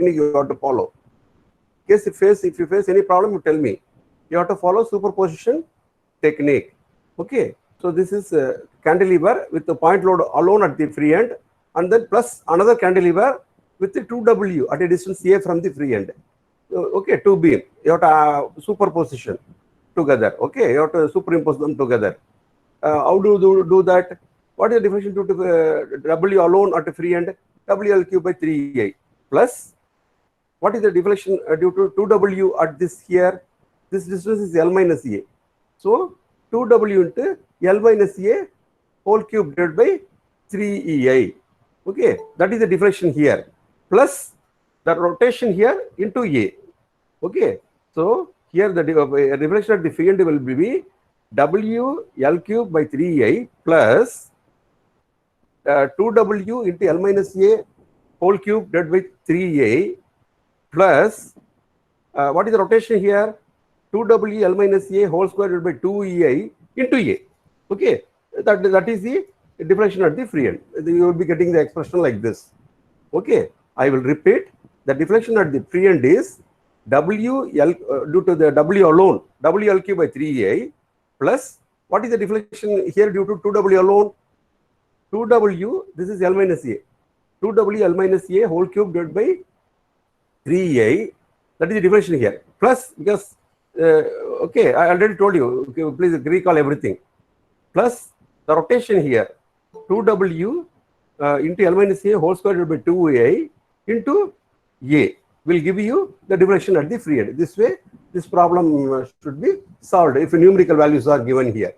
technique you have to follow. In case if you face any problem, you tell me. You have to follow superposition technique. Okay. So this is a cantilever with the point load alone at the free end, and then plus another cantilever with the 2W at a distance A from the free end. Okay, 2 beam. You have to superposition together. Okay, you have to superimpose them together. How do you do that? What is the deflection due to W alone at the free end? WL cube by 3A plus what is the deflection due to 2W at this here? This distance is L minus A. So 2W into L minus A whole cube divided by 3EI. Okay, that is the deflection here. Plus the rotation here into A. Okay, so here the deflection at the free end will be W L cube by 3I plus 2W into L minus A whole cube divided by 3A plus what is the rotation here? 2W L minus A whole square divided by 2EI into A. Okay, that is the deflection at the free end. You will be getting the expression like this. Okay, I will repeat. The deflection at the free end is WL due to the W alone, WL cube by 3A plus what is the deflection here due to 2W alone? 2W, this is L minus A. 2W L minus A whole cube divided by 3A, that is the deflection here. Plus, because, okay, I already told you, okay, please recall everything. Plus the rotation here, 2W into L minus A whole square divided by 2A into A will give you the deflection at the free end. This way, this problem should be solved if numerical values are given here.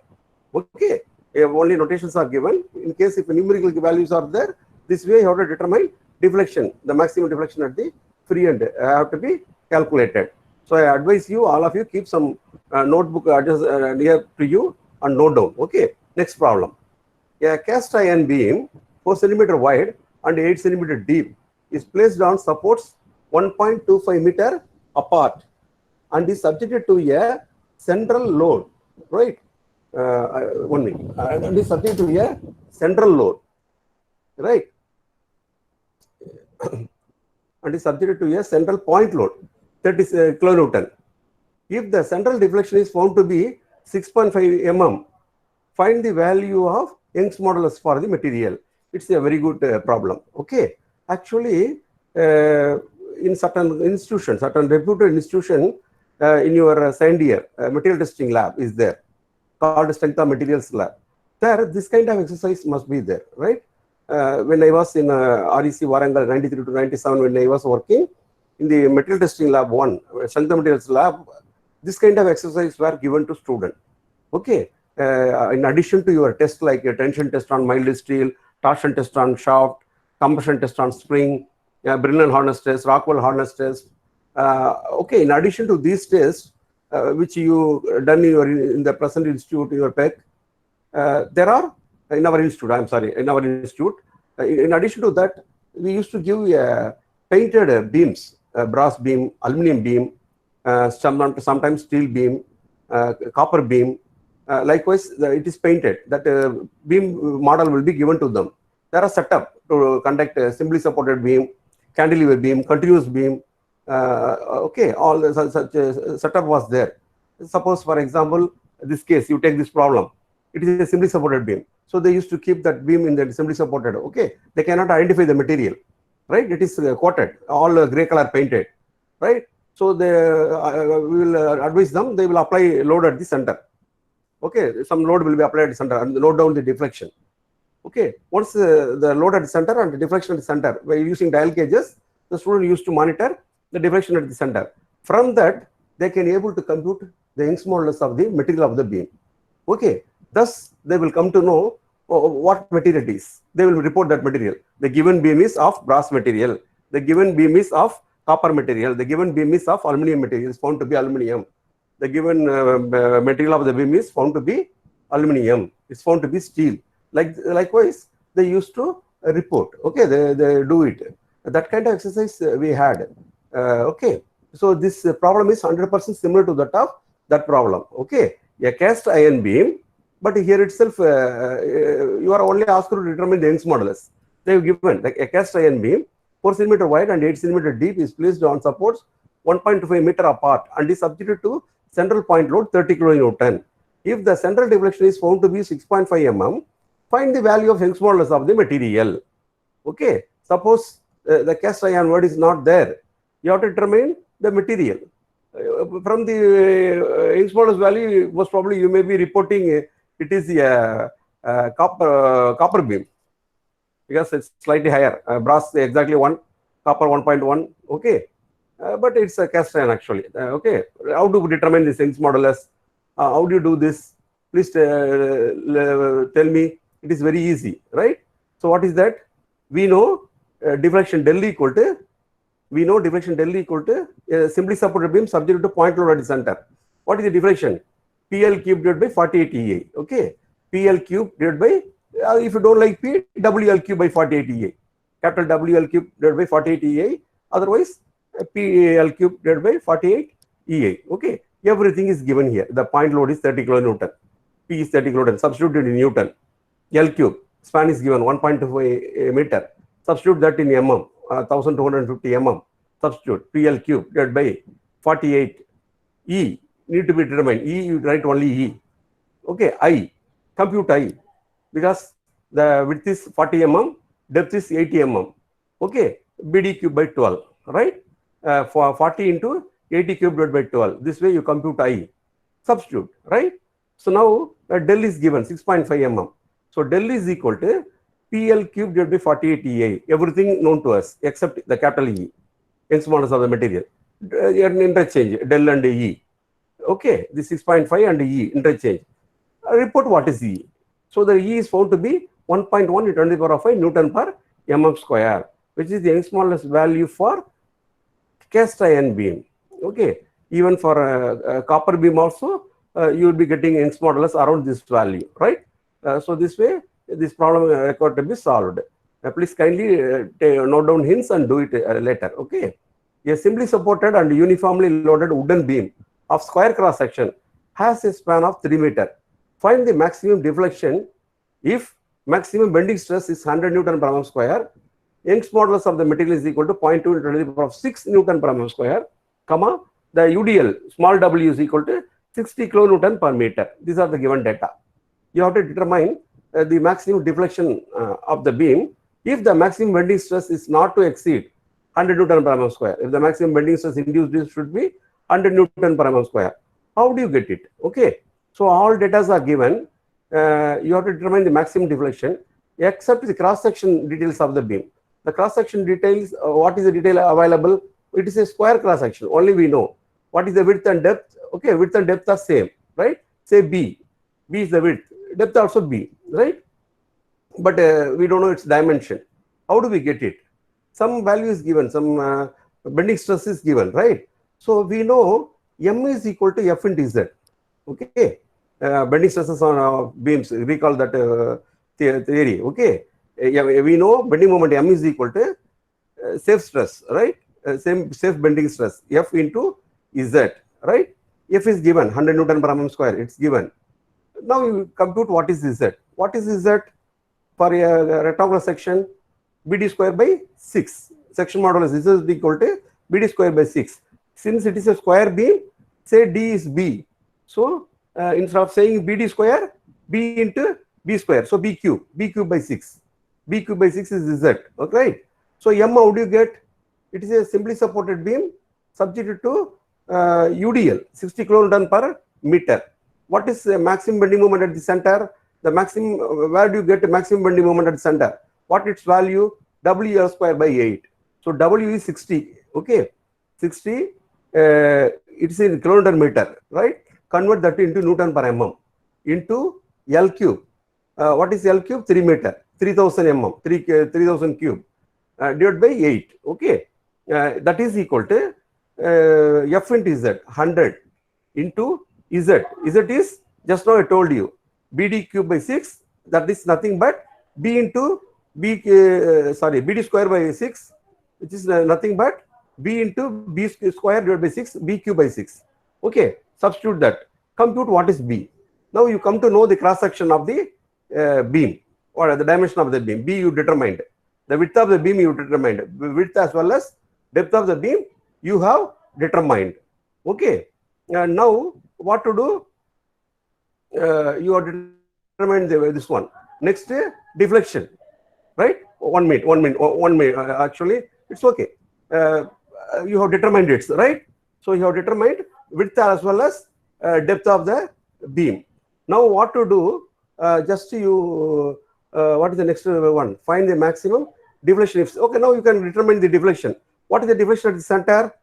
Okay, if only notations are given. In case if numerical values are there, this way you have to determine deflection, the maximum deflection at the free end have to be calculated. So I advise you, all of you, keep some notebook near to you and note down. Okay, next problem. A cast iron beam 4 cm wide and 8 cm deep is placed on supports 1.25 meter apart and is subjected to a central load, right? 1 minute. And is subjected to a central load, right? And is subjected to a central point load, that is kilonewton. If the central deflection is found to be 6.5 mm, find the value of Young's modulus for the material. It's a very good problem. Okay, actually, in certain institutions, certain reputed institution, in your second year material testing lab is there, called strength of materials lab. There, this kind of exercise must be there, right? When I was in REC Warangal 93 to 97, when I was working in the material testing lab 1, strength of materials lab, this kind of exercise were given to student. Okay, in addition to your test like a tension test on mild steel, torsion test on shaft, compression test on spring, Brillouin harness test, Rockwell harness test. Okay, in addition to these tests, which you done in the present institute, your PEC, there are in our institute. I'm sorry, in our institute. In addition to that, we used to give painted beams, brass beam, aluminum beam, sometimes steel beam, copper beam. Likewise, it is painted. That beam model will be given to them. There are set up to conduct a simply supported beam, cantilever beam, continuous beam. Okay, all such setup was there. Suppose, for example, this case, you take this problem. It is a simply supported beam. So they used to keep that beam in the simply supported. Okay, they cannot identify the material, right? It is coated, all gray color painted, right? So they we will advise them. They will apply load at the center. Okay, some load will be applied at the center and note down the deflection. Okay, once the load at the center and the deflection at the center, by using dial gauges, the student used to monitor the deflection at the center. From that, they can able to compute the Young's modulus of the material of the beam. Okay, thus they will come to know what material it is. They will report that material. The given beam is of brass material. The given beam is of copper material. The given beam is of aluminum material. Is found to be aluminum. The given material of the beam is found to be aluminum. It's found to be steel. Likewise, they used to report. Okay, they do it. That kind of exercise we had. Okay, so this problem is 100% similar to that of that problem. Okay, a cast iron beam, but here itself you are only asked to determine the Young's modulus. They have given like a cast iron beam 4 cm wide and 8 cm deep is placed on supports 1.25 meter apart and is subjected to central point load 30 kN. If the central deflection is found to be 6.5 mm, find the value of Young's modulus of the material. Okay, suppose the cast iron word is not there, you have to determine the material. From the Young's modulus value, most probably you may be reporting it is a copper beam, because it's slightly higher. Brass exactly 1, copper 1.1. Okay, but it's a cast iron actually. Okay, how to determine this Young's modulus? How do you do this? Please tell me. It is very easy, right? So what is that? We know deflection del equal to, simply supported beam subject to point load at the center. What is the deflection? PL cube divided by 48 EA. Okay, PL cube divided by, if you don't like P, WL cube by 48 EA. Capital WL cube divided by 48 EA. Otherwise, PL cube divided by 48 EA. Okay, everything is given here. The point load is 30 kN. P is 30 kN. Substituted in Newton. L cube, span is given 1.25 meter. Substitute that in mm, 1250 mm. Substitute PL cube divided by 48. E need to be determined. E, you write only E. Okay, I, compute I, because the width is 40 mm, depth is 80 mm. Okay, BD cube by 12, right? For 40 into 80 cube divided by 12. This way you compute I. Substitute, right? So now del is given 6.5 mm. So del is equal to PL cube divided by 48 EA. Everything known to us except the capital E. Young's modulus of the material. Interchange del and E. Okay, this 6.5 and E interchange. Report what is E. So the E is found to be 1.1 into 10 to the power of 5 Newton per mm square, which is the Young's modulus value for cast iron beam. Okay, even for copper beam also, you will be getting Young's modulus around this value, right? So this way, this problem required to be solved. Please kindly note down hints and do it later. Okay. A simply supported and uniformly loaded wooden beam of square cross section has a span of 3 meters. Find the maximum deflection if maximum bending stress is 100 Newton per mm square. Young's modulus of the material is equal to 0.2 into 10 to the power of 6 Newton per mm square, comma, the UDL small w is equal to 60 kilonewton per meter. These are the given data. You have to determine the maximum deflection of the beam if the maximum bending stress is not to exceed 100 Newton per mm square. If the maximum bending stress induced should be 100 Newton per mm square. How do you get it? Okay. So all data are given. You have to determine the maximum deflection except the cross-section details of the beam. The cross-section details, what is the detail available? It is a square cross-section. Only we know. What is the width and depth? Okay, width and depth are same, right? Say B. B is the width. Depth also B, right? But we don't know its dimension. How do we get it? Some value is given, some bending stress is given, right? So we know M is equal to F into Z. Okay, bending stresses on beams. Recall that theory. Okay, we know bending moment M is equal to safe stress, right? Safe bending stress F into Z, right? F is given 100 Newton per mm square. It's given. Now you compute what is Z. What is Z for a rectangular section? BD square by 6. Section modulus Z is equal to BD square by 6. Since it is a square beam, say D is B. So instead of saying BD square, B into B square. So B cube by 6. B cube by 6 is Z. Okay. So M, how do you get? It is a simply supported beam subjected to UDL 60 kilonewton per meter. What is the maximum bending moment at the center? The maximum, where do you get the maximum bending moment at the center? What its value? WL square by 8. So W is 60. Okay, 60. It's in kilonewton meter, right? Convert that into Newton per mm into L cube. What is L cube? 3 meter. 3000 mm. 3000 cube divided by 8. Okay, that is equal to F into Z 100 into Z. Z is just now I told you BD cube by 6. That is nothing but B into BD square by 6, which is nothing but B into B square divided by 6, B cube by 6. Okay, substitute that. Compute what is B. Now you come to know the cross section of the beam or the dimension of the beam. B you determined. The width of the beam you determined. Width as well as depth of the beam you have determined. Okay. And now what to do? You have determined this one. Next, deflection. Right? 1 minute. Actually, it's okay. You have determined it, right? So you have determined width as well as depth of the beam. Now what to do? Just you, what is the next one? Find the maximum deflection. Okay, now you can determine the deflection. What is the deflection at the center?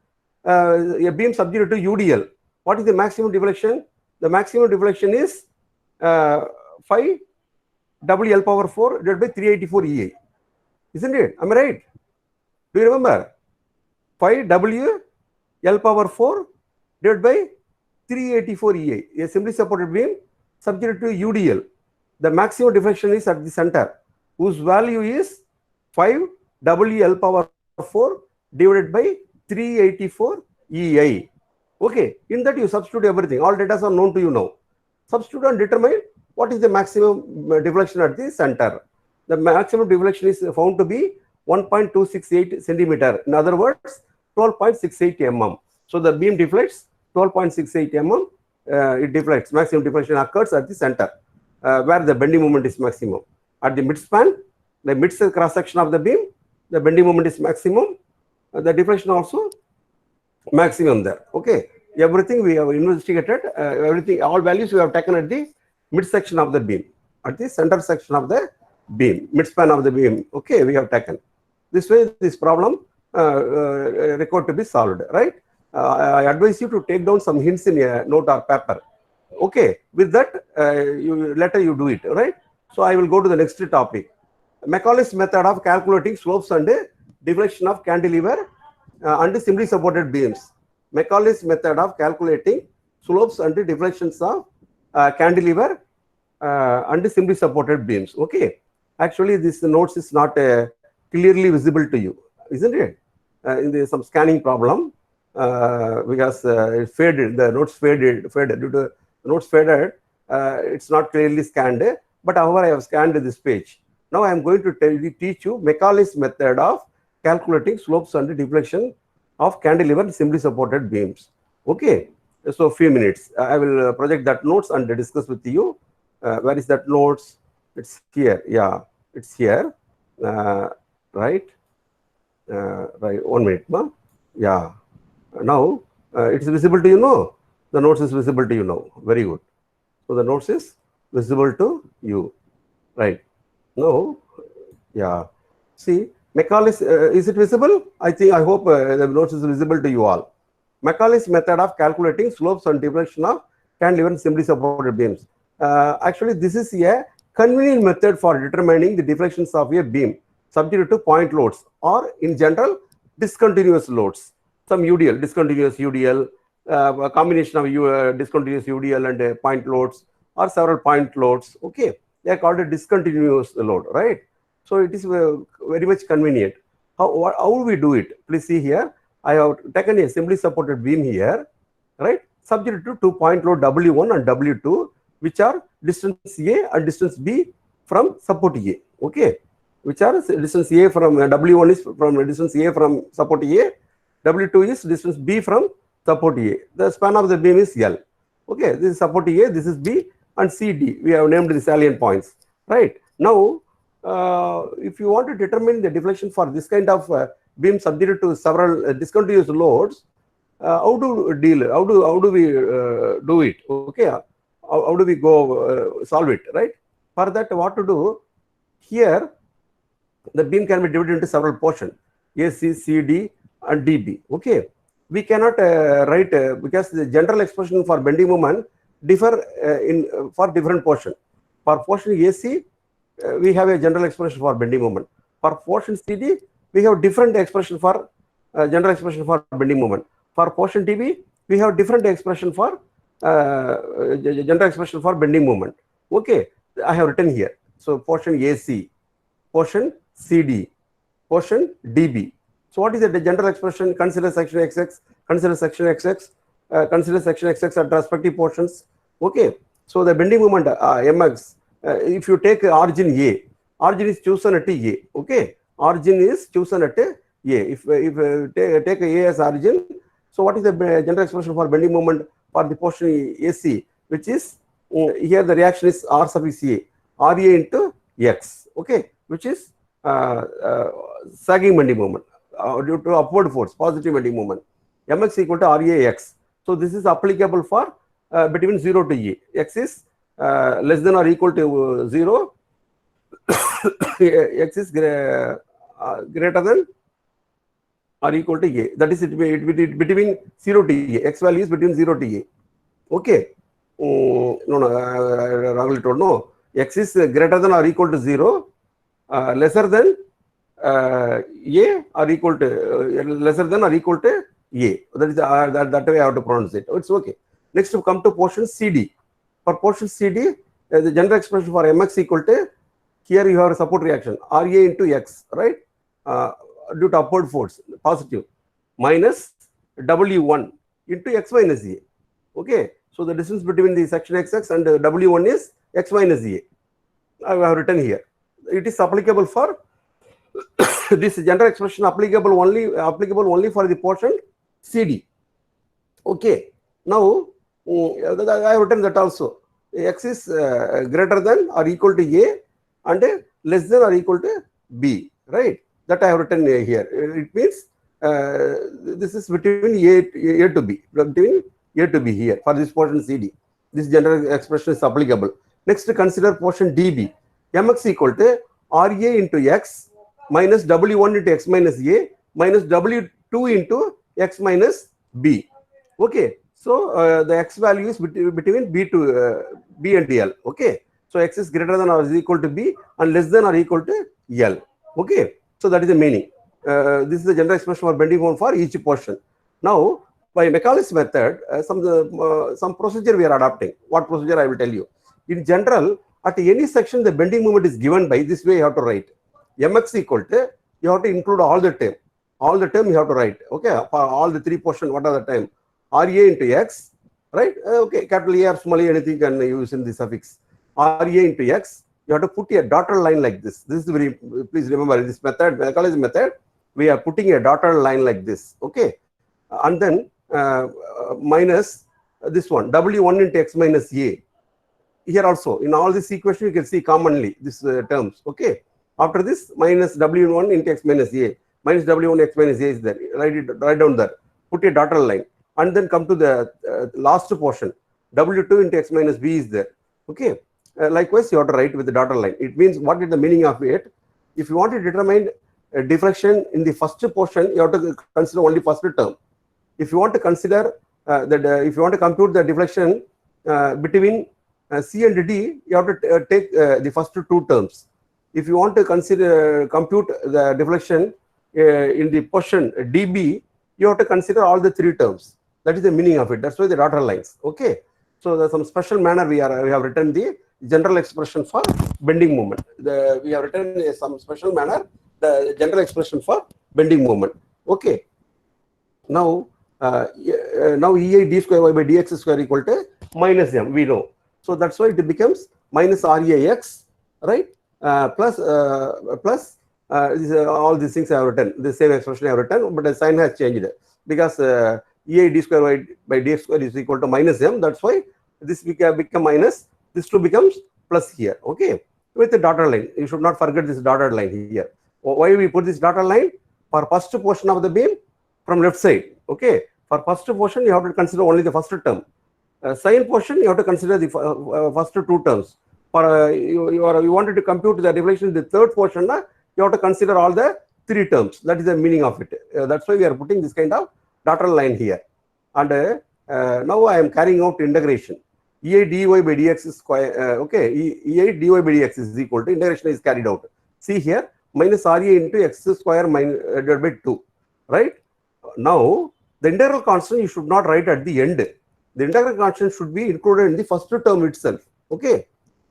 A beam subject to UDL. What is the maximum deflection? The maximum deflection is 5 WL power 4 divided by 384 EA. Isn't it? Am I right? Do you remember? 5 WL power 4 divided by 384 EA. A simply supported beam subject to UDL. The maximum deflection is at the center, whose value is 5 WL power 4 divided by 384 EI. Okay, in that you substitute everything. All data are known to you now. Substitute and determine what is the maximum deflection at the center. The maximum deflection is found to be 1.268 centimeter. In other words, 12.68 mm. So the beam deflects 12.68 mm. It deflects. Maximum deflection occurs at the center, where the bending moment is maximum. At the midspan, the mid cross section of the beam, the bending moment is maximum. The deflection also maximum there. Okay, everything we have investigated. Everything, all values we have taken at the midsection of the beam, at the center section of the beam, midspan of the beam. Okay, we have taken. This way, this problem required to be solved, right? I advise you to take down some hints in a note or paper. Okay, with that, later you do it, right? So I will go to the next topic. Macaulay's method of calculating slopes and deflection of cantilever and simply supported beams. Macaulay's method of calculating slopes and deflections of cantilever and simply supported beams. Okay, actually this notes is not clearly visible to you, isn't it? In some scanning problem, because it faded, the notes faded due to the notes faded. It's not clearly scanned, but however I have scanned this page. Now I am going to teach you Macaulay's method of calculating slopes and deflection of cantilever and simply supported beams. Okay, so a few minutes. I will project that notes and discuss with you. Where is that notes? It's here. Yeah, it's here. Right. Right. 1 minute, ma'am. Yeah. Now it's visible to you now. The notes is visible to you now. Very good. So the notes is visible to you. Right. Now, yeah. See, Macaulay's, is it visible? I hope the notes is visible to you all. Macaulay's method of calculating slopes and deflection of cantilever and simply supported beams. Actually, this is a convenient method for determining the deflections of a beam subject to point loads or in general discontinuous loads. Some UDL, discontinuous UDL, a combination of discontinuous UDL and point loads or several point loads. Okay, they are called a discontinuous load, right? So it is very much convenient. How we do it? Please see here. I have taken a simply supported beam here, right? Subject to 2 point load W1 and W2, which are distance A and distance B from support A. Okay, which are distance A from W1 is from distance A from support A, W2 is distance B from support A. The span of the beam is L. Okay, this is support A, this is B, and CD. We have named the salient points, right? Now, if you want to determine the deflection for this kind of beam subject to several discontinuous loads, how do we do it? Okay, how do we go solve it, right? For that, what to do? Here, the beam can be divided into several portions: A, C, C, D, and DB. Okay, we cannot write because the general expression for bending moment differ for different portion. For portion AC, we have a general expression for bending moment. For portion CD, we have different expression for general expression for bending moment. For portion DB, we have different expression for general expression for bending moment. Okay, I have written here. So portion AC, portion CD, portion DB. So what is the general expression? Consider section XX, consider section XX, consider section XX at respective portions. Okay, so the bending moment MX, if you take origin A, origin is chosen at A. Okay, origin is chosen at A. If take A as origin, so what is the general expression for bending moment for the portion AC, which is here the reaction is R suffix A, RA into X, okay, which is sagging bending moment due to upward force, positive bending moment. Mx equal to RAX. So this is applicable for between 0 to E. X is less than or equal to 0. X is greater than or equal to A. That is it between 0 to A. X value is between 0 to A. Okay. No, I wrongly told. No. X is greater than or equal to 0, lesser than A or equal to lesser than or equal to A. That is that way I have to pronounce it. It's okay. Next, we come to portion CD. For portion CD, the general expression for Mx equal to, here you have a support reaction RA into X, right? Due to upward force, positive, minus W1 into X minus A. Okay, so the distance between the section XX and W1 is X minus A. I have written here. It is applicable for this general expression applicable only for the portion CD. Okay, now I have written that also. X is greater than or equal to A and less than or equal to B, right? That I have written here. It means this is between A to B, between A to B here for this portion CD. This general expression is applicable. Next, consider portion DB. Mx equal to RA into X minus W1 into X minus A minus W2 into X minus B. Okay, so the X value is between B and L. Okay, so X is greater than or is equal to B and less than or equal to L. Okay, so that is the meaning. This is the general expression for bending moment for each portion. Now, by Macaulay's method, some procedure we are adopting. What procedure I will tell you. In general, at any section, the bending moment is given by this way. You have to write Mx equal to, you have to include all the term. All the term you have to write. Okay, for all the three portions, what are the term? RA into X, right? Okay, capital A or small a, anything can use in the suffix. RA into X, you have to put a dotted line like this. This is very, please remember this method, Macaulay's method, we are putting a dotted line like this. Okay, and then minus this one, W1 into X minus A. Here also, in all this equation, you can see commonly these terms. Okay, after this, minus W1 into X minus A, minus W1 X minus A is there. Write down there. Put a dotted line. And then come to the last portion, W2 into X minus B is there. Okay. Likewise, you have to write with the dotted line. It means what is the meaning of it? If you want to determine a diffraction in the first portion, you have to consider only first term. If you want to consider if you want to compute the deflection between C and D, you have to take the first two terms. If you want to compute the deflection in the portion DB, you have to consider all the three terms. That is the meaning of it. That's why the dotted lines. Okay. So there's some special manner we have written the general expression for bending moment. We have written some special manner the general expression for bending moment. Okay. Now EI d square y by dx square equal to minus m. We know. So that's why it becomes minus RAX, right? Plus all these things I have written. The same expression I have written, but the sign has changed because EI d square y by dx square is equal to minus m. That's why this become minus. This two becomes plus here. Okay, with the dotted line. You should not forget this dotted line here. Why we put this dotted line? For first portion of the beam from left side. Okay, for first portion you have to consider only the first term. Second portion you have to consider the first two terms. For you wanted to compute the deflection in the third portion, you have to consider all the three terms. That is the meaning of it. That's why we are putting this kind of dotted line here. And now I am carrying out integration. EI dy by dx square. Okay, EI dy by dx is equal to integration is carried out. See here, minus RA into x square divided by 2. Right? Now, the integral constant you should not write at the end. The integral constant should be included in the first term itself. Okay.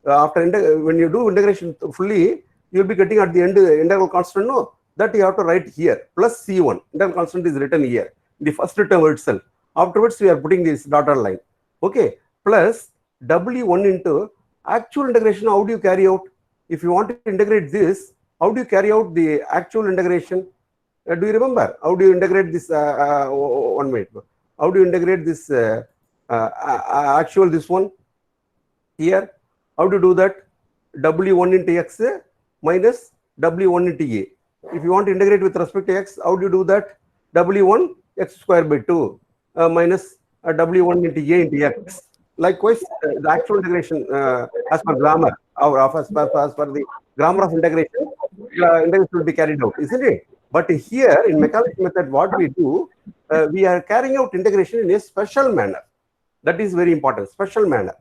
After when you do integration fully, you will be getting at the end the integral constant. No, that you have to write here plus C1. Integral constant is written here in the first term itself. Afterwards, we are putting this dotted line. Okay. Plus W1 into actual integration. How do you carry out? If you want to integrate this, how do you carry out the actual integration? Do you remember? How do you integrate this? 1 minute. How do you integrate this actual this one here? How to do that? W1 into x minus W1 into a. If you want to integrate with respect to x, how do you do that? W1 x square by 2 minus W1 into a into x. Likewise, the actual integration as per grammar, or as per the grammar of integration, integration will be carried out, isn't it? But here in Macaulay's method, what we do, we are carrying out integration in a special manner. That is very important, special manner.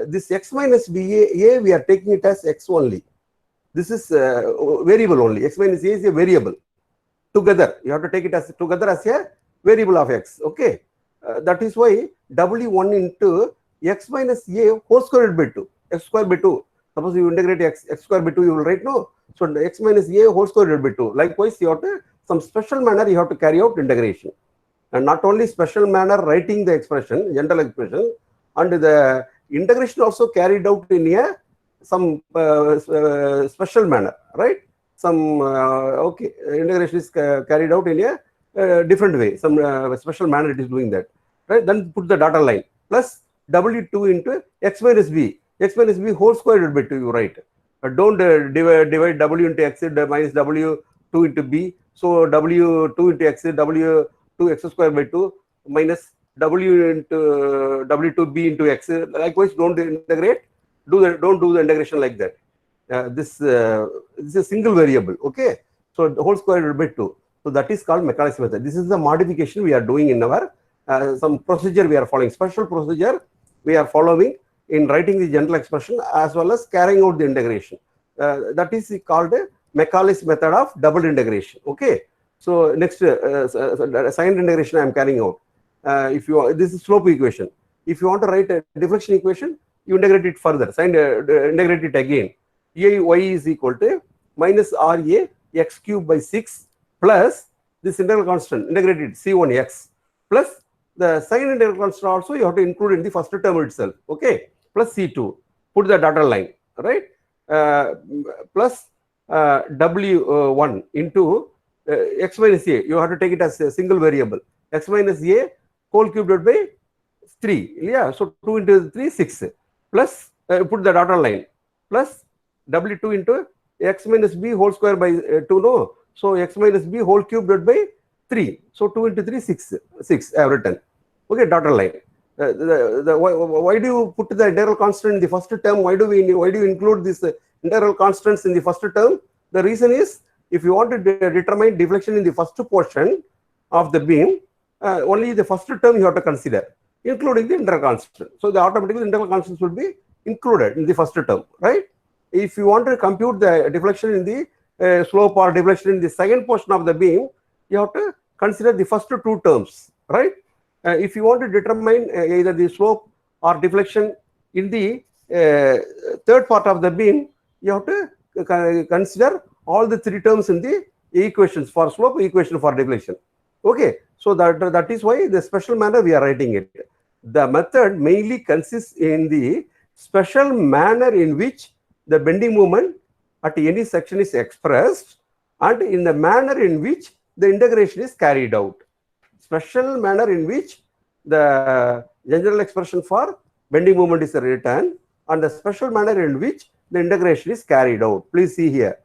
This x minus a, we are taking it as x only. This is variable only. X minus a is a variable. Together, you have to take it as together as a variable of x. Okay, that is why W1 into x minus a whole squared by 2, x square by 2. Suppose you integrate x square by 2, you will write no. So x minus a whole squared by 2. Likewise, you have to some special manner you have to carry out integration, and not only special manner writing the expression, general expression, and the integration also carried out in a some special manner, right? Some okay, integration is carried out in a different way, some special manner it is doing that, right? Then put the dotted line plus W2 into x minus b whole squared by 2, you write. Don't divide W into x minus W2 into b. So W2 into x, W2 x square by 2 minus W into W2b into x. Likewise, don't integrate. Don't do the integration like that. This is a single variable. Okay, so the whole square by 2. So that is called Macaulay's method. This is the modification we are doing in our some procedure we are following, special procedure we are following in writing the general expression as well as carrying out the integration. That is called Macaulay's method of double integration. Okay, so next signed integration I am carrying out. If you this is slope equation. If you want to write a deflection equation, you integrate it further. Signed integrate it again. Y is equal to minus RA x cube by 6 plus this integral constant integrated C1x plus the sign integral constant also you have to include in the first term itself. Okay, plus C2. Put the dotted line, right? Plus W1 into x minus a. You have to take it as a single variable. X minus a whole cubed by 3. Yeah, so 2 into 3, 6. Plus, put the dotted line. Plus W2 into x minus b whole square by 2, no. So x minus b whole cubed by 3. So 2 into 3, 6. 6 I have written. Okay, dotted line. Why do you put the integral constant in the first term? Why do you include this integral constants in the first term? The reason is, if you want to determine deflection in the first portion of the beam, only the first term you have to consider, including the integral constant. So the automatically integral constants will be included in the first term, right? If you want to compute the deflection in the slope or deflection in the second portion of the beam, you have to consider the first two terms, right? If you want to determine either the slope or deflection in the third part of the beam, you have to consider all the three terms in the equations for slope, equation for deflection. Okay, so that is why the special manner we are writing it. The method mainly consists in the special manner in which the bending moment at any section is expressed and in the manner in which the integration is carried out. Special manner in which the general expression for bending moment is written and the special manner in which the integration is carried out. Please see here.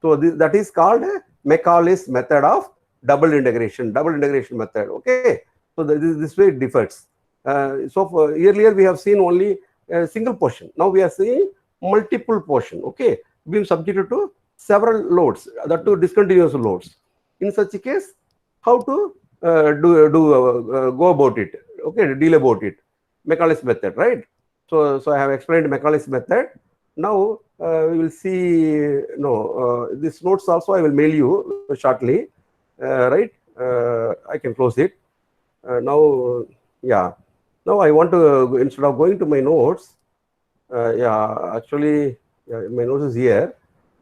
So that is called Macaulay's method of double integration method. Okay, so this way it differs. So earlier we have seen only a single portion. Now we are seeing multiple portion. Okay, being subjected to several loads, that to discontinuous loads. In such a case, how to go about it? Okay, deal about it. Macaulay's method, right? So I have explained Macaulay's method. Now we will see. This notes also I will mail you shortly. Right? I can close it. Now, yeah. Now I want to, instead of going to my notes, actually, my notes is here.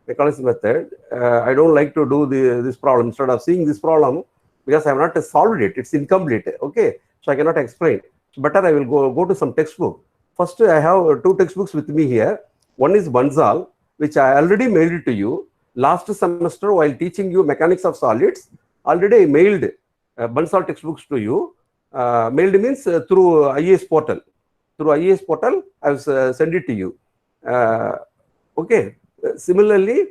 Macaulay's method. I don't like to do this problem. Instead of seeing this problem, because I have not solved it, it's incomplete. Okay, so I cannot explain. So better I will go to some textbook. First, I have two textbooks with me here. One is Bansal, which I already mailed it to you. last semester while teaching you mechanics of solids, already I mailed Bansal textbooks to you. Mailed means through IAS portal. Through IAS portal, I have sent it to you. Okay. Similarly,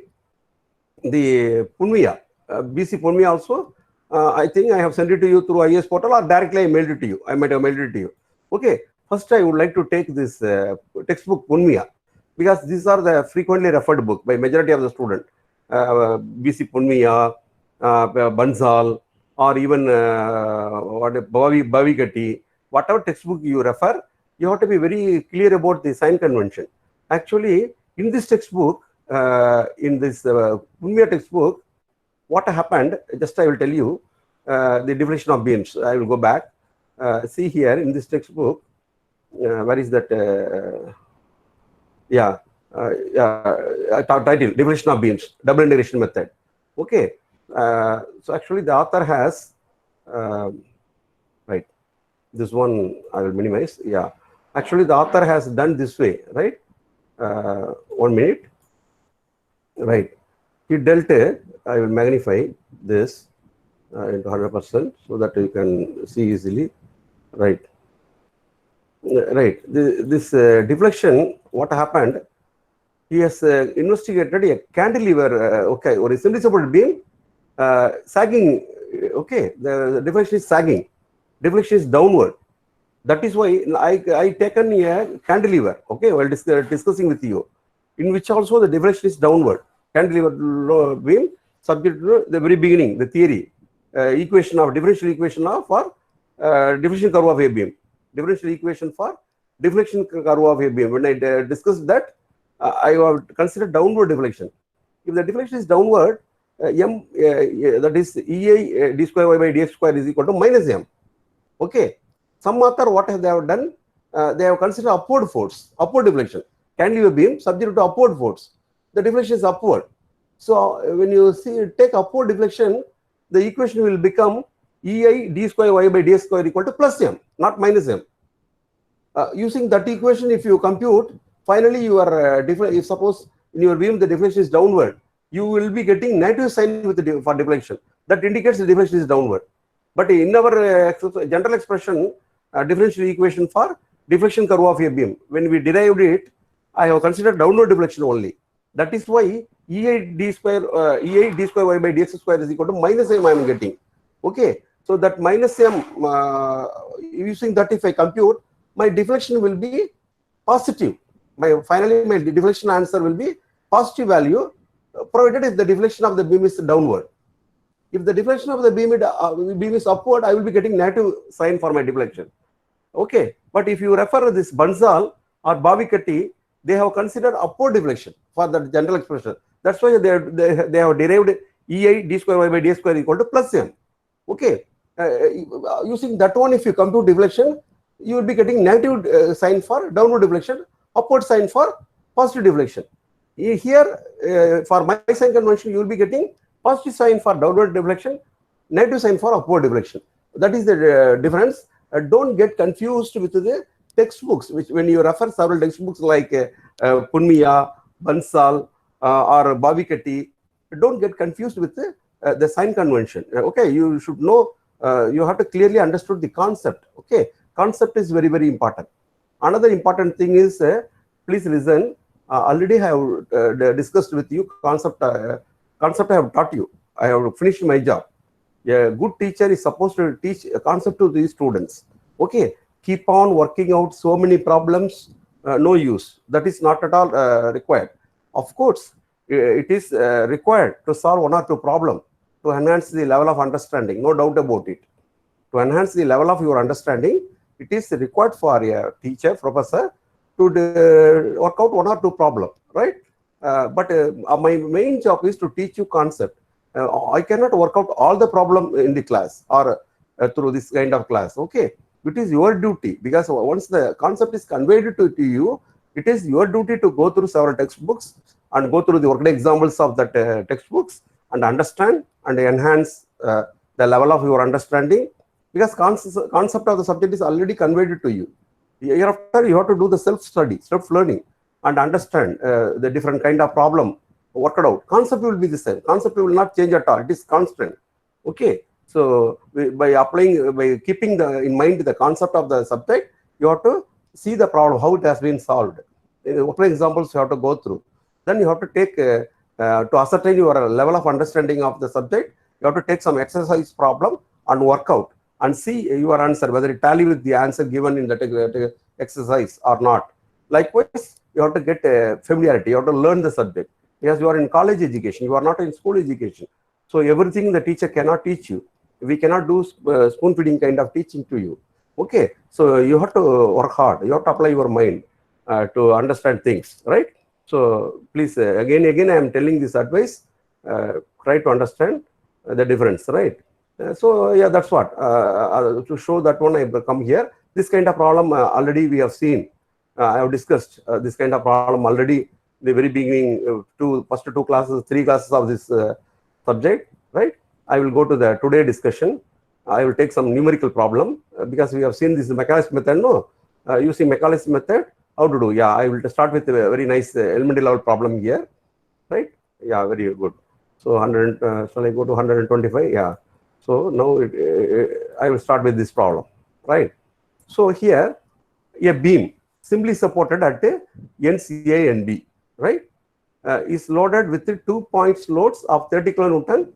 the Punmiya, BC Punmiya also, I think I have sent it to you through IAS portal, or directly I mailed it to you. I might have mailed it to you. Okay. First, I would like to take this textbook Punmiya, because these are the frequently referred book by majority of the student. BC Punmiya, Bansal, or even Bhavikatti, whatever textbook you refer, you have to be very clear about the sign convention. Actually, in this textbook, in this Punmiya textbook, what happened, just I will tell you, the definition of beams. I will go back. See here in this textbook, where is that? Title, definition of beams, double integration method. Okay. So actually the author has, right, this one I will minimize. Yeah. Actually the author has done this way, right? 1 minute. Right. He dealt it. I will magnify this into 100% so that you can see easily. Right. Right. This deflection, what happened? He has investigated a cantilever, okay, or a semi-supported beam sagging. Okay, the deflection is sagging. Deflection is downward. That is why I taken a cantilever, okay, while discussing with you, in which also the deflection is downward. Cantilever beam subject to the very beginning, the theory, equation of differential equation of for deflection curve of a beam. Differential equation for deflection curve of a beam. When I discussed that, I have considered downward deflection. If the deflection is downward, m that is EI d square y by dx square is equal to minus m. Okay. Some author, what have they have done? They have considered upward force, upward deflection. Cantilever beam subject to upward force. The deflection is upward. So when you take upward deflection, the equation will become EI d square y by dx square equal to plus m, not minus m. Using that equation, if you compute, finally your if suppose in your beam the deflection is downward, you will be getting negative sign with the for deflection. That indicates the deflection is downward. But in our general expression, differential equation for deflection curve of a beam, when we derived it, I have considered downward deflection only. That is why EI d square y by dx square is equal to minus m I am getting. Okay. So that minus m, using that if I compute, my deflection will be positive. Finally my deflection answer will be positive value, provided if the deflection of the beam is downward. If the deflection of the beam is upward, I will be getting negative sign for my deflection. Okay. But if you refer this Bansal or Bhavikatti, they have considered upward deflection for the general expression. That's why they have derived EI d square y by dx square equal to plus m. Okay. Using that one, if you compute deflection, you will be getting negative sign for downward deflection, upward sign for positive deflection. Here, for my sign convention, you will be getting positive sign for downward deflection, negative sign for upward deflection. That is the difference. Don't get confused with the textbooks, which when you refer several textbooks like Punmiya, Bansal, or Bhavikatti, don't get confused with the sign convention. Okay, you should know, you have to clearly understood the concept. Okay, concept is very, very important. Another important thing is, please listen, already I have discussed with you concept I have taught you. I have finished my job. A good teacher is supposed to teach a concept to these students. Okay, keep on working out so many problems, no use. That is not at all required. Of course, it is required to solve one or two problems to enhance the level of understanding, no doubt about it. To enhance the level of your understanding, it is required for a teacher, professor, to work out one or two problems, right? But my main job is to teach you concept. I cannot work out all the problem in the class or through this kind of class. Okay, it is your duty, because once the concept is conveyed to you, it is your duty to go through several textbooks and go through the worked examples of that textbooks and understand and enhance the level of your understanding, because concept of the subject is already conveyed to you. Hereafter, you have to do the self-study, self-learning, and understand the different kind of problem worked out. Concept will be the same. Concept will not change at all. It is constant. Okay. So by keeping in mind the concept of the subject, you have to see the problem, how it has been solved. What examples you have to go through. Then you have to take, to ascertain your level of understanding of the subject, you have to take some exercise problem and work out and see your answer, whether it tally with the answer given in that exercise or not. Likewise, you have to get familiarity, you have to learn the subject. Because you are in college education, you are not in school education. So everything the teacher cannot teach you. We cannot do spoon feeding kind of teaching to you. Okay, so you have to work hard, you have to apply your mind to understand things, right? So please, again, I am telling this advice, try to understand the difference, right? So yeah, that's what, to show that one I come here. This kind of problem already we have seen. I have discussed this kind of problem already the very beginning, first 2 classes, 3 classes of this subject, right? I will go to the today discussion. I will take some numerical problem because we have seen this Maclaurin's method, no? Using Maclaurin's method, how to do? Yeah, I will start with a very nice elementary level problem here, right? Yeah, very good. So 100, shall I go to 125? Yeah. So now I will start with this problem, right? So here, a beam simply supported at ends A and B, right, is loaded with 2 points loads of 30 kilonewton,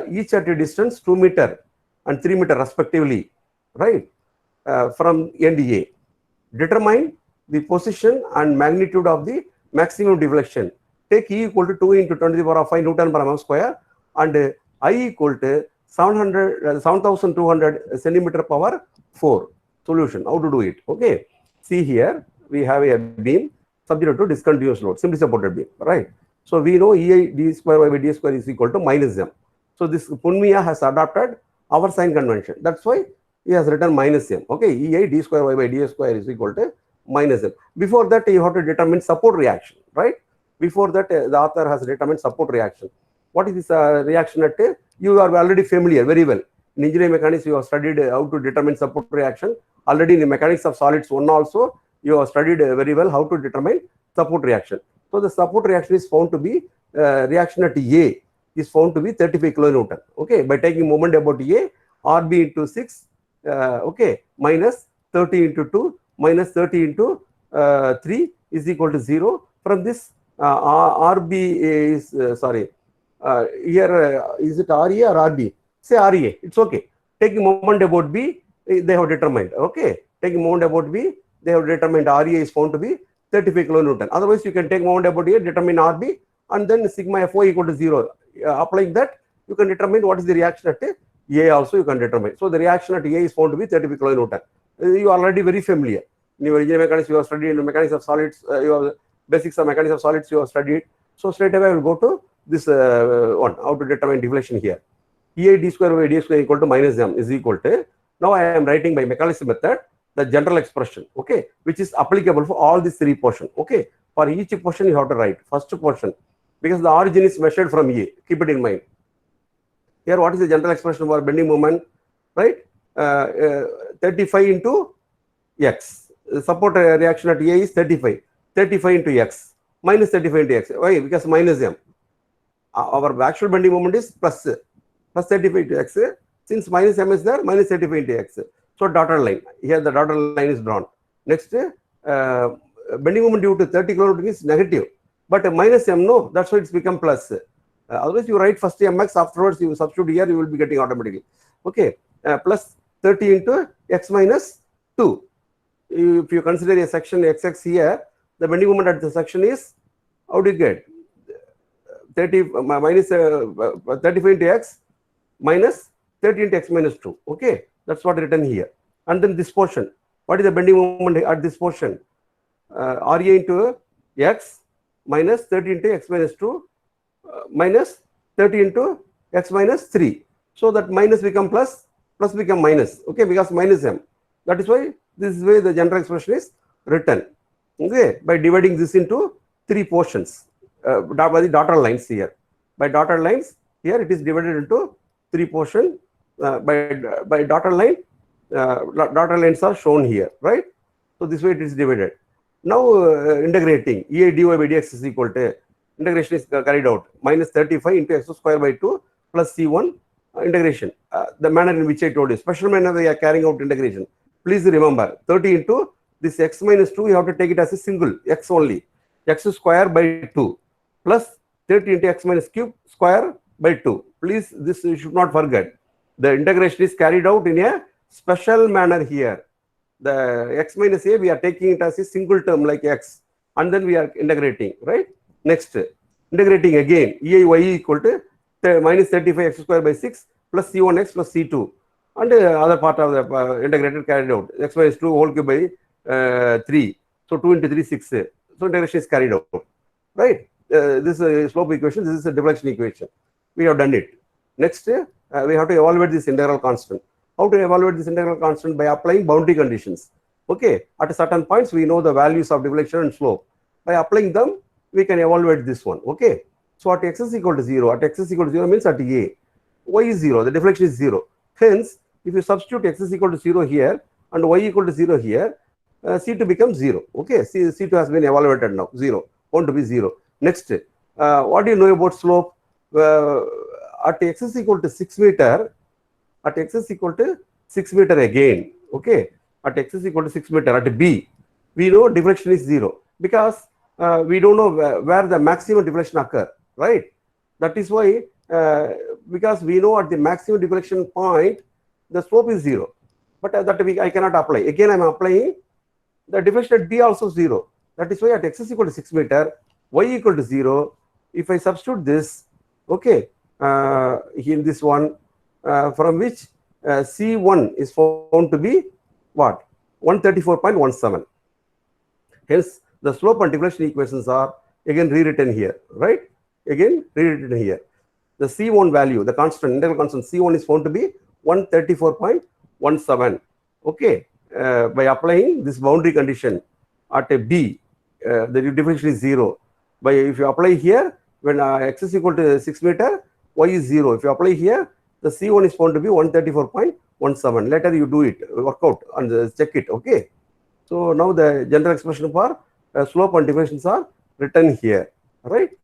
each at a distance 2 meter and 3 meter respectively, right, from end A. Determine the position and magnitude of the maximum deflection. Take E equal to 2 into 10 to the power of 5 Newton per mm square and I equal to 7,200 centimeter power 4. Solution, how to do it? Okay, see here, we have a beam subject to discontinuous load, simply supported beam, right? So we know EI d square y by d square is equal to minus m. So this Punmiya has adopted our sign convention. That's why he has written minus m. Okay, EI d square y by d square is equal to minus m. Before that, you have to determine support reaction, right? Before that, the author has determined support reaction. What is this reaction at? You are already familiar very well. In engineering mechanics, you have studied how to determine support reaction. Already in the mechanics of solids 1 also, you have studied very well how to determine support reaction. So the support reaction is found to be, reaction at A is found to be 35 kilonewton. Okay, by taking moment about A, RB into 6, okay, minus 30 into 2, minus 30 into 3 is equal to 0. From this, RB is, here, is it RA or RB? Say RA, it's okay. Taking moment about B, they have determined, okay. Taking moment about B, they have determined RA is found to be 35 kilonewton. Otherwise, you can take moment about A, determine RB, and then sigma FO equal to 0. Applying that, you can determine what is the reaction at A also you can determine. So the reaction at A is found to be 35 kilonewton. You are already very familiar. In your engineering mechanics, you have studied in the mechanics of solids, you have basics of mechanics of solids, you have studied. So straight away, I will go to this one, how to determine deflection here. EI d square by d square equal to minus m is equal to, now I am writing by Maclaurin's method, the general expression, okay, which is applicable for all these 3 portions, okay. For each portion, you have to write first portion, because the origin is measured from A, keep it in mind. Here, what is the general expression for bending moment, right? 35 into x. Support reaction at A is 35. 35 into x minus 35 into x. Why? Because minus m. Our actual bending moment is plus 35 into x. Since minus m is there, minus 35 into x. So dotted line. Here the dotted line is drawn. Next, bending moment due to 30 kilonewton is negative. But minus m, no, that's why it's become plus. Otherwise, you write first mx, afterwards you substitute here, you will be getting automatically. Okay, plus 30 into x minus 2. If you consider a section xx here, the bending moment at the section is, how do you get? 30 minus 35 into x minus 30 into x minus 2. Okay, that's what written here. And then this portion, what is the bending moment at this portion? RA into x minus 30 into x minus 2 minus 30 into x minus 3. So that minus become plus, plus become minus. Okay, because minus m. That is why this is why the general expression is written. Okay, by dividing this into 3 portions by the dotted lines here. By dotted lines here, it is divided into 3 portions. By dotted line, dotted lines are shown here, right? So this way it is divided. Now integrating EI dy by dx is equal to integration is carried out. Minus 35 into x square by 2 plus C1 integration. The manner in which I told you. Special manner we are carrying out integration. Please remember, 30 into this x minus 2, you have to take it as a single, x only. X square by 2 plus 30 into x minus cube square by 2. Please, this you should not forget. The integration is carried out in a special manner here. The x minus a, we are taking it as a single term like x, and then we are integrating, right? Next, integrating again, y equal to minus 35 x square by 6 plus c1x plus c2, and other part of the integrated carried out, x minus 2 whole cube by 3. So 2 into 3, 6. So integration is carried out, right? This is a slope equation, this is a deflection equation. We have done it. Next, we have to evaluate this integral constant. How to evaluate this integral constant? By applying boundary conditions. Okay, at certain points we know the values of deflection and slope. By applying them, we can evaluate this one. Okay, so at x is equal to 0, at x is equal to 0 means at a, y is 0, the deflection is 0. Hence, if you substitute x is equal to 0 here and y equal to 0 here, C2 becomes 0. Okay, C2 has been evaluated now, 0, going to be 0. Next, what do you know about slope? At x is equal to 6 meter, at x is equal to 6 meter again. Okay, at x is equal to 6 meter, at B, we know deflection is 0 because we don't know where the maximum deflection occur, right? That is why, because we know at the maximum deflection point, the slope is 0. But that I cannot apply. Again, I am applying the deflection at B also 0. That is why at x is equal to 6 meter, y equal to 0. If I substitute this, okay, in this one, from which C1 is found to be what? 134.17. Hence, the slope and deflection equations are again rewritten here, right? Again, rewritten here. The C1 value, the constant, integral constant C1 is found to be 134.17. Okay, by applying this boundary condition at a B, the deflection is 0. By if you apply here, when x is equal to 6 meter, y is 0. If you apply here, the C1 is found to be 134.17. Later you do it, work out and check it. Okay. So now the general expression for slope and deflections are written here. Right.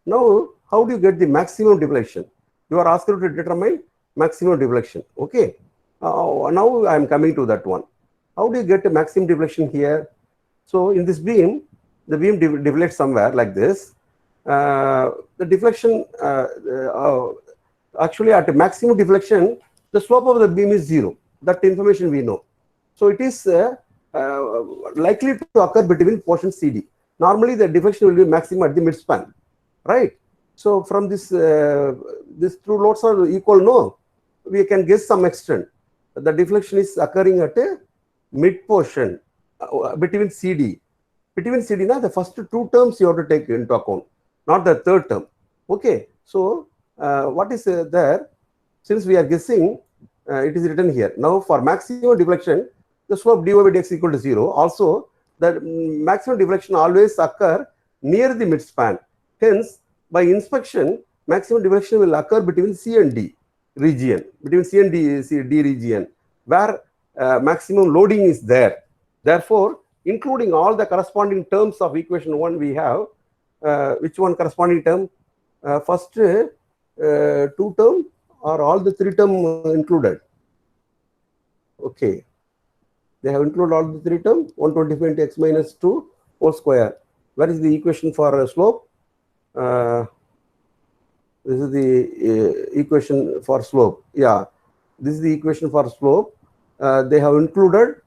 Now, how do you get the maximum deflection? You are asked to determine maximum deflection. Okay. Now I am coming to that one. How do you get a maximum deflection here? So in this beam, the beam deflects somewhere like this. The deflection, actually at a maximum deflection, the slope of the beam is 0. That information we know. So it is likely to occur between portion CD. Normally the deflection will be maximum at the midspan, right? So from this, these two loads are equal, no? We can guess some extent. The deflection is occurring at a mid portion between CD. Between CD, now the first two terms you have to take into account, not the third term. Okay, so what is there? Since we are guessing, it is written here. Now for maximum deflection, the slope dy by dx equal to 0. Also, the maximum deflection always occur near the midspan. Hence, by inspection, maximum deflection will occur between C and D region, between C and D region, where maximum loading is there. Therefore, including all the corresponding terms of equation 1 we have, which one corresponding term? First 2 term or all the 3 term included? Okay. They have included all the 3 terms, 125 into x minus 2 whole square. Where is the equation for slope? This is the equation for slope. Yeah, this is the equation for slope. They have included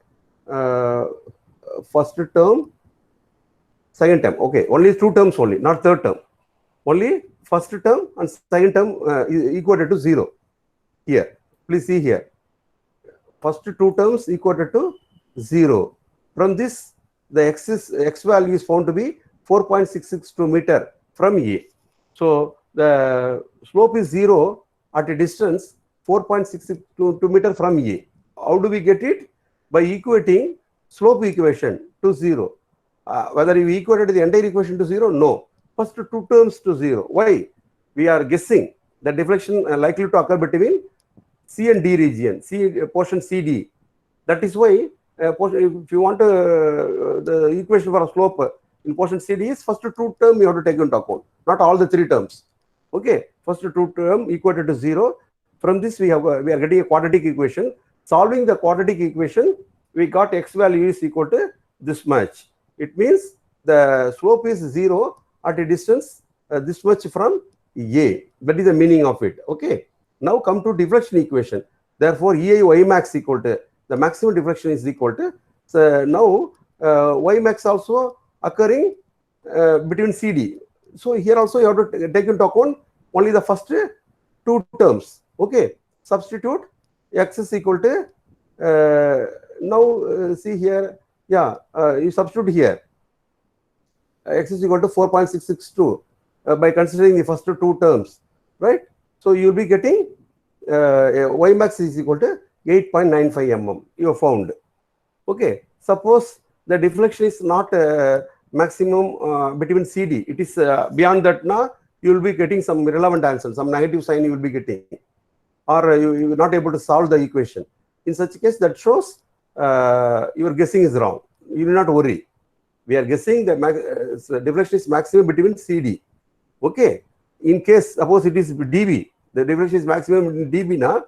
first term, second term. Okay, only 2 terms only, not third term. Only first term and second term equated to 0. Here, please see here. First 2 terms equated to 0. From this, the x value is found to be 4.662 meter from A. So the slope is 0 at a distance 4.662 meter from A. How do we get it? By equating slope equation to 0. Whether you equated the entire equation to 0? No. First 2 terms to 0. Why? We are guessing the deflection likely to occur between C and D region, portion CD. That is why if you want the equation for a slope in portion CD is first 2 term you have to take into account. not all the three terms. Okay, first two term equated to 0. From this we are getting a quadratic equation. Solving the quadratic equation, we got x value is equal to this much. It means the slope is 0 at a distance this much from A. That is the meaning of it. Okay. Now come to deflection equation. Therefore, EI y max equal to the maximum deflection is equal to. So now y max also occurring between CD. So here also you have to take into account only the first two terms. Okay. Substitute x is equal to now see here. Yeah, you substitute here. X is equal to 4.662 by considering the first two terms, right? So you will be getting y max is equal to 8.95 mm. You have found. Okay. Suppose the deflection is not maximum between CD. It is beyond that. Now you will be getting some relevant answer, some negative sign you will be getting, or you are not able to solve the equation. In such a case, that shows your guessing is wrong. You will not worry. We are guessing the deflection is maximum between CD. Okay. In case suppose it is dB, the deflection is maximum in dB. Now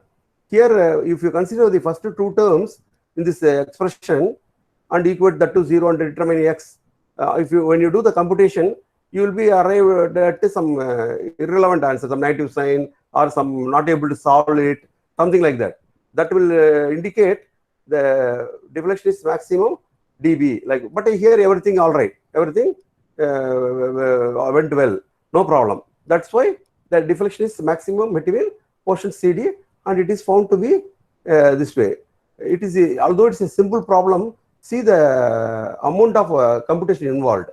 here, if you consider the first two terms in this expression and equate that to 0 and determine x, when you do the computation, you will be arrived at some irrelevant answer, some negative sign, or some not able to solve it, something like that. That will indicate the deflection is maximum dB. Like, but here everything all right, everything went well, no problem. That's why the deflection is maximum between portion CD, and it is found to be this way. It is although it's a simple problem. See the amount of computation involved.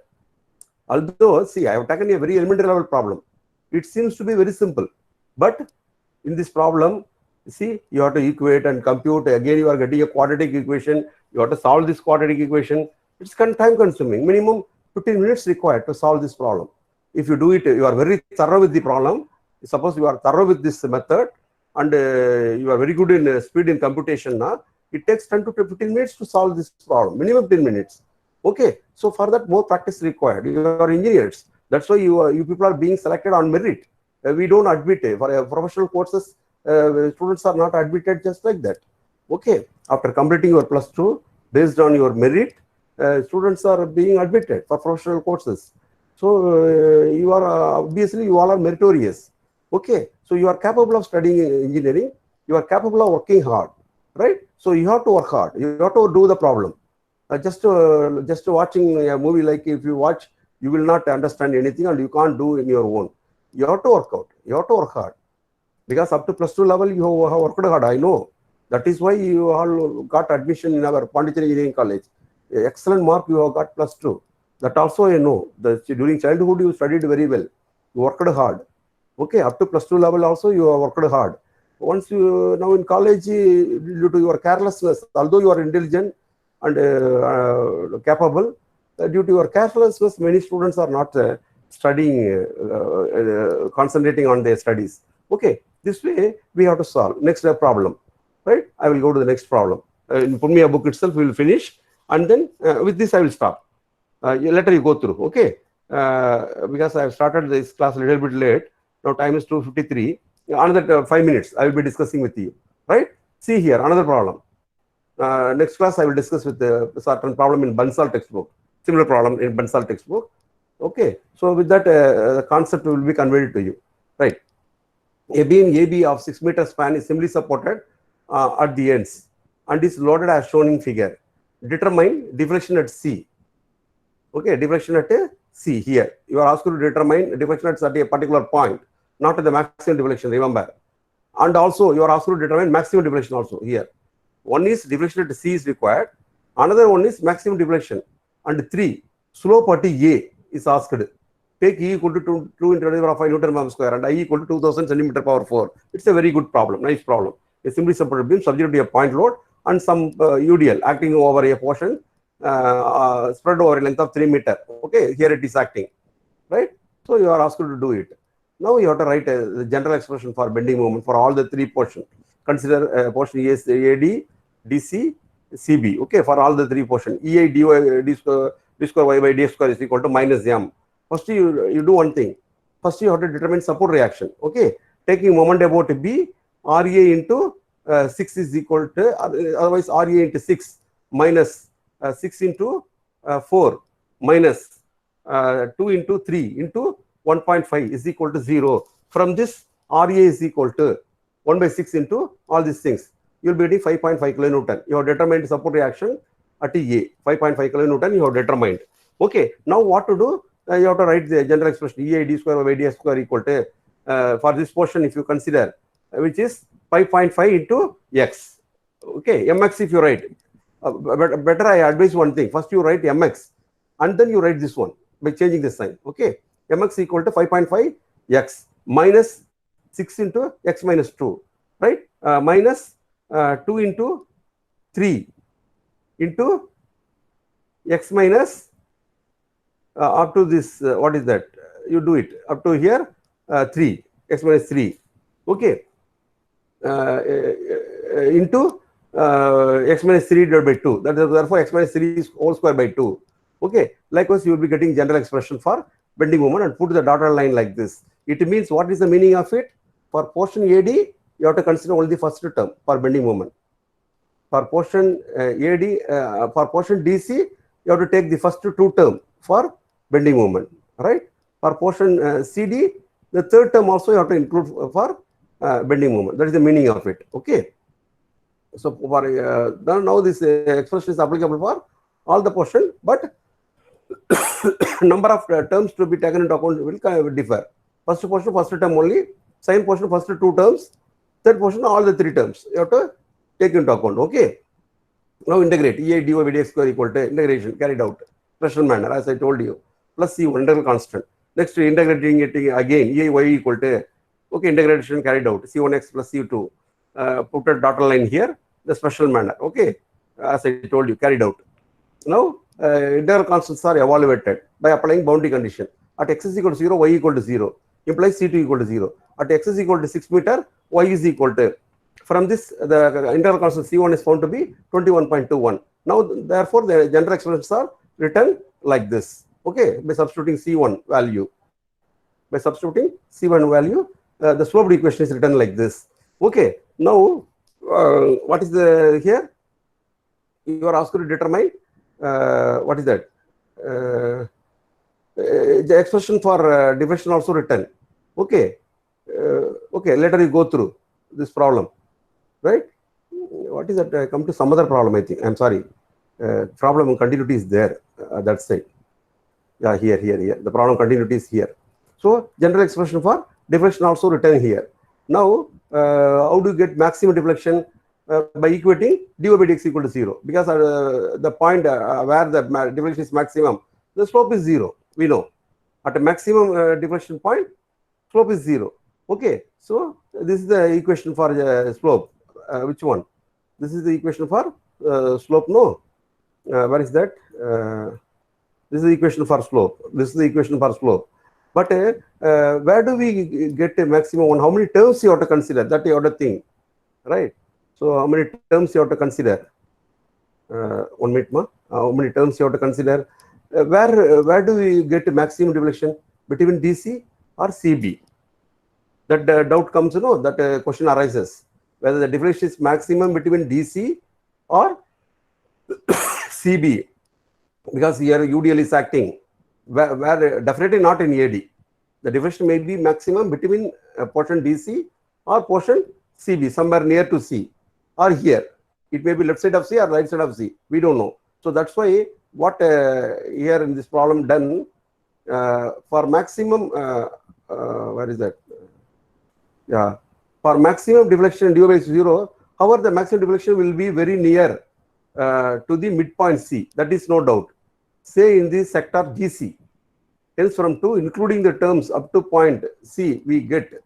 Although, see, I have taken a very elementary level problem. It seems to be very simple, but in this problem, see, you have to equate and compute. Again, you are getting a quadratic equation. You have to solve this quadratic equation. It's time consuming. Minimum 15 minutes required to solve this problem. If you do it, you are very thorough with the problem. Suppose you are thorough with this method and you are very good in speed in computation now, it takes 10 to 15 minutes to solve this problem, minimum 10 minutes. Okay, so for that more practice required. You are engineers. That's why you people are being selected on merit. We don't admit for professional courses. Students are not admitted just like that. Okay, after completing your +2, based on your merit, students are being admitted for professional courses. So you are obviously you all are meritorious. Okay, so you are capable of studying engineering. You are capable of working hard, right? So you have to work hard. You have to do the problem. Just watching a movie, like if you watch, you will not understand anything and you can't do in your own. You have to work out. You have to work hard. Because up to +2 level, you have worked hard. I know. That is why you all got admission in our Pondicherry Engineering College. Excellent mark you have got +2. That also I know. During childhood, you studied very well. You worked hard. Okay, up to +2 level also you have worked hard. Once you now in college, due to your carelessness, although you are intelligent and capable, due to your carelessness, many students are not studying, concentrating on their studies. Okay, this way we have to solve. Next problem, right? I will go to the next problem. In Purmia book itself, we will finish, and then with this I will stop. Later you go through, okay? Because I have started this class a little bit late. Now time is 2:53. Another 5 minutes I will be discussing with you, right? See here, another problem. Next class I will discuss with the certain problem in Bansal textbook. Similar problem in Bansal textbook. Okay, so with that the concept will be conveyed to you, right? A beam AB of 6 meter span is simply supported at the ends and is loaded as shown in figure. Determine deflection at C. Okay, deflection at C here. You are asked to determine deflection at a particular point, not at the maximum deflection, remember. And also you are asked to determine maximum deflection also here. One is deflection at C is required. Another one is maximum deflection. And 3, slope at A is asked. Take E equal to 2 into 10⁵ Newton square and I equal to 2000 centimeter power 4. It's a very good problem, nice problem. A simply supported beam subject to a point load and some UDL acting over a portion spread over a length of 3 meters. Okay, here it is acting, right? So you are asked to do it. Now you have to write the general expression for bending moment for all the 3 portions. Consider portion AD, DC, CB. Okay, for all the 3 portions. EI dy d square y by d square is equal to -m. First you do one thing. first you have to determine support reaction. Okay, taking moment about B, RA into 6 is equal to, otherwise RA into 6 minus 6 into 4 minus 2 into 3 into 1.5 is equal to 0. From this, RA is equal to 1 by 6 into all these things. You will be getting 5.5 kilonewton. You have determined support reaction at A. 5.5 kilonewton you have determined. Okay, now what to do? You have to write the general expression EI d square by d square equal to, for this portion if you consider, which is 5.5 into x. Okay, mx if you write. Better I advise one thing. First you write mx and then you write this one by changing the sign. Okay, mx equal to 5.5 x minus 6 into x minus 2, right? Minus 2 into 3 into x minus up to this, what is that? You do it up to here, 3, x minus 3. Okay, into x minus 3 divided by 2. That is, therefore, x minus 3 is whole square by 2. Okay, likewise, you will be getting general expression for bending moment and put the dotted line like this. It means, what is the meaning of it? For portion AD, you have to consider only the first term for bending moment. For portion AD, for portion DC, you have to take the first two term for bending moment, right? For portion CD, the third term also you have to include for bending moment. That is the meaning of it. Okay. So for now this expression is applicable for all the portion, but number of terms to be taken into account will differ. First portion, first term only. Second portion, first two terms. Third portion, all the three terms you have to take into account. Okay. Now integrate. EI dy by dx square equal to integration carried out special manner as I told you, plus C1 integral constant. Next integrating it again, EI y equal to, okay, integration carried out, C1x plus C2. Put a dotted line here, the special manner. Okay, as I told you, carried out. Now integral constants are evaluated by applying boundary condition. At x is equal to 0, y equal to 0 implies C2 equal to 0. At x is equal to 6 meter, y is equal to, from this the integral constant C1 is found to be 21.21. Now therefore the general expressions are written like this. Okay, by substituting C1 value. By substituting C1 value, the sloped equation is written like this. Okay, now what is the here? You are asked to determine what is that? The expression for diffraction also written. Okay, okay. Later you go through this problem, right? What is that? I come to some other problem. I think I'm sorry. Problem continuity is there. That side. Yeah, here. The problem continuity is here. So general expression for deflection also written here. Now, how do you get maximum deflection? By equating dy by dx equal to 0. Because the point where the deflection is maximum, the slope is 0. We know. At a maximum deflection point, slope is 0. Okay. So this is the equation for slope. Which one? This is the equation for slope. No. Where is that? This is the equation for slope. This is the equation for slope. But where do we get a maximum one? How many terms you have to consider? That you have to think, right? So how many terms you have to consider? 1 minute, ma. How many terms you have to consider? Where do we get a maximum deflection between DC or CB? That doubt comes, you know, that question arises whether the deflection is maximum between DC or CB, because here UDL is acting, where definitely not in AD. The deflection may be maximum between portion DC or portion CB, somewhere near to C, or here. It may be left side of C or right side of C. We don't know. So that's why what here in this problem done for maximum, where is that? Yeah, for maximum deflection dy by 0, however, the maximum deflection will be very near to the midpoint C. That is no doubt. Say in the sector GC. Hence from 2, including the terms up to point C, we get,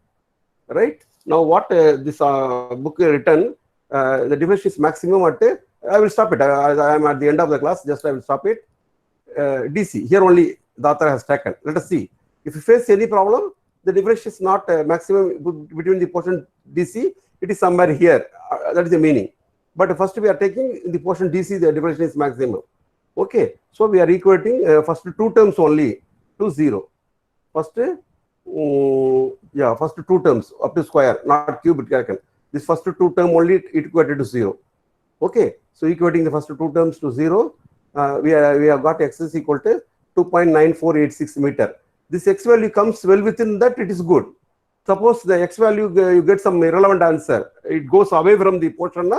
right? Now what this book written, the deflection is maximum at, I will stop it. I am at the end of the class, just I will stop it. DC, here only the author has taken. Let us see. If you face any problem, the deflection is not maximum between the portion DC, it is somewhere here. That is the meaning. But first we are taking in the portion DC, the deflection is maximum. Okay, so we are equating first two terms only to 0. First yeah, first two terms up to square, not cube. This first two term only it equated to 0. Okay, so equating the first two terms to 0, we have got x is equal to 2.9486 meter. This x value comes well within that, it is good. Suppose the x value you get some irrelevant answer, it goes away from the portion,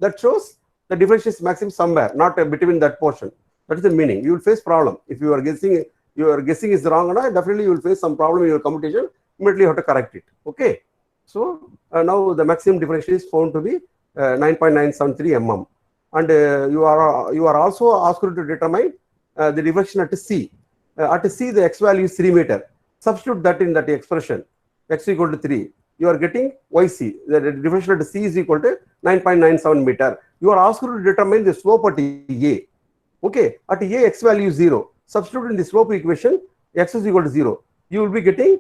that shows the differential is maximum somewhere, not between that portion. That is the meaning. You will face problem if you are guessing. Your guessing is wrong, definitely you will face some problem in your computation. Immediately you have to correct it. Okay. So now the maximum differential is found to be 9.973 mm, and you are also asked to determine the diffraction at C. At C, the x value is 3 meter. Substitute that in that expression, x equal to 3. You are getting yc. The diffraction at C is equal to 9.97 meter. You are asked to determine the slope at A. Okay, at A, x value is 0. Substitute in the slope equation, x is equal to 0. You will be getting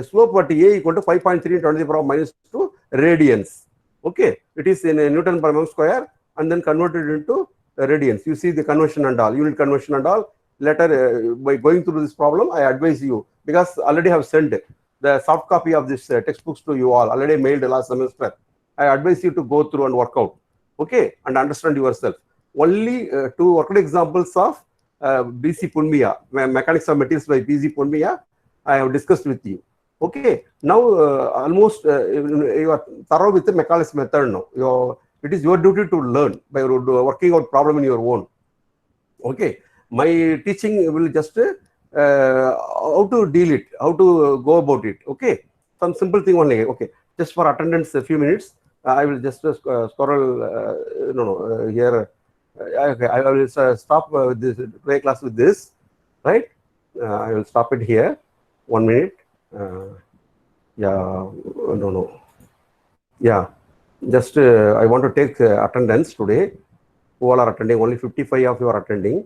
slope at A equal to 5.3 × 10⁻²⁻² radians. Okay, it is in Newton per mm square and then converted into radians. You see the conversion and all, unit conversion and all. Later, by going through this problem, I advise you, because already have sent the soft copy of this textbooks to you all, already mailed last semester. I advise you to go through and work out, okay, and understand yourself. Only two worked examples of BC Punmiya, Mechanics of Materials by BC Punmiya, I have discussed with you. Okay, now almost you are thorough with the Macaulay's method now. It is your duty to learn by working out problem in your own. Okay, my teaching will just how to deal it, how to go about it. Okay, some simple thing only. Okay, just for attendance, a few minutes. I will just squirrel here. Okay, I will stop this play class with this, right? I will stop it here. 1 minute. Yeah, no. Yeah, just I want to take attendance today. Who all are attending? Only 55 of you are attending.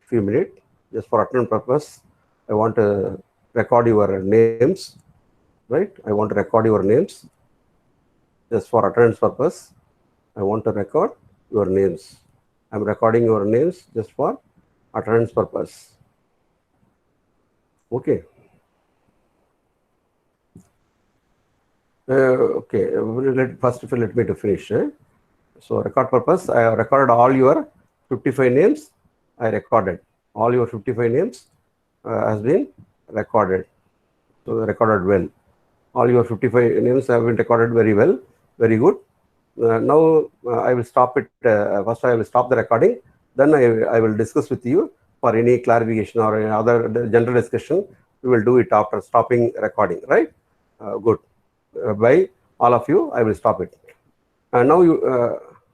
Few minutes, just for attendance purpose. I want to record your names, right? I want to record your names. Just for attendance purpose, I want to record your names. I'm recording your names just for attendance purpose. Okay. Okay. First, let me to finish. So, record purpose. I have recorded all your 55 names. I recorded all your 55 names has been recorded. So, recorded well. All your 55 names have been recorded very well. Very good. Now I will stop it. First, I will stop the recording. Then I will discuss with you for any clarification or any other general discussion. We will do it after stopping recording, right? Good. By all of you, I will stop it. And now you.